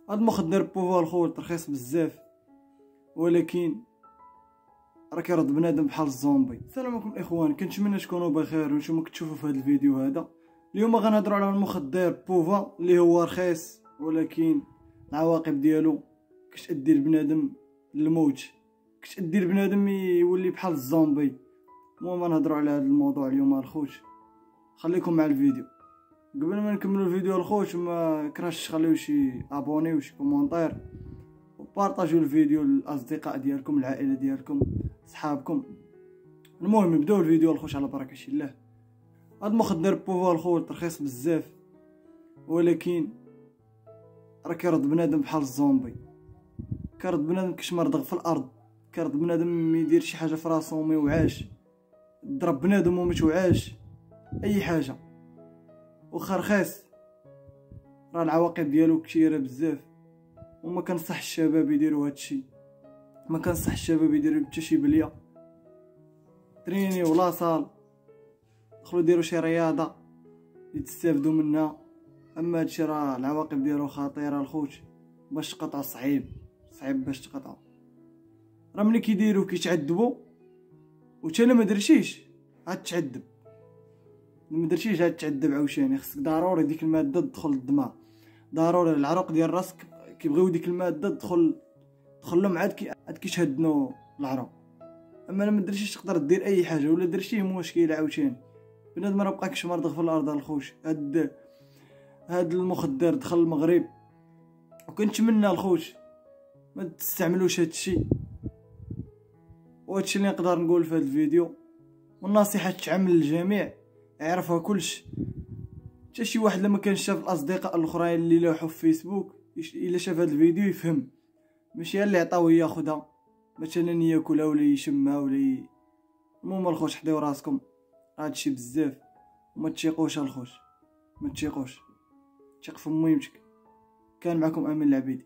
هاد المخدر بوفا الخوت رخيص بزاف، ولكن راه كيرد بنادم بحال الزومبي. السلام عليكم الاخوان، كنتمنى تكونوا بخير وانتم كتشوفوا في هذا الفيديو هذا. اليوم غنهضروا على المخدر بوفا اللي هو رخيص، ولكن العواقب ديالو كتأدي البنادم للموت، كتأدي البنادم يولي بحال الزومبي. المهم نهضروا على هذا الموضوع اليوم الخوت، خليكم مع الفيديو. قبل ما نكملوا الفيديو الخوت ما كرهتش تخليو شي ابوني وشي كومونتير وبارطاجيو الفيديو للاصدقاء ديالكم، العائله ديالكم، صحابكم. المهم نبداو الفيديو الخوت على بركه الله. هاد المخدر بوفا الخوت رخيص بزاف، ولكن راه كيرد بنادم بحال الزومبي، كيرد بنادم كيشمرضغ في الارض، كيرد بنادم ما يدير شي حاجه في راسو وما يوعاش، ضرب بنادم وما توعاش اي حاجه. واخا رخيص راه العواقب ديالو كثيره بزاف، وما كنصح الشباب يديروا هادشي، ما كنصح الشباب يديروا حتى شي بليه تريني ولا صال. دخلوا ديروا شي رياضه يتستافدوا منها. اما هادشي راه العواقب ديالو خطيره الخوت، باش تقطعوا صعيب باش تقطعوا. راه ملي كيديروا كيتعذبوا، وتا الا ما درتيش غتعذب، ما درتيش غتعذب عاوتاني. خصك ضروري ديك الماده تدخل للدماغ، ضروري العروق ديال راسك كيبغيو ديك الماده تدخل لهم، عاد كيتهدنوا العروق. اما الا ما درتيش تقدر دير اي حاجه، ولا درتيه مشكله عاوتاني. بنادم راه بقى كيشمرضغ في الارض الخوت. هاد المخدر دخل المغرب، وكنتمنى الخوت ما تستعملوش هادشي. وهادشي اللي نقدر نقول في هاد الفيديو، والنصيحه تعم للجميع يعرفها كلش. حتى شي واحد لما كان شاف الاصدقاء الاخرين اللي لاحوا في فيسبوك، الا شاف هاد الفيديو يفهم، ماشي اللي عطاوه ياخذها مثلا ياكلها ولا يشمها المهم الخوت حضيو راسكم، هادشي بزاف. وما تشيقوش الخوت، ما تشيقوش، تيق في مهمتك. كان معكم امين العبيدي.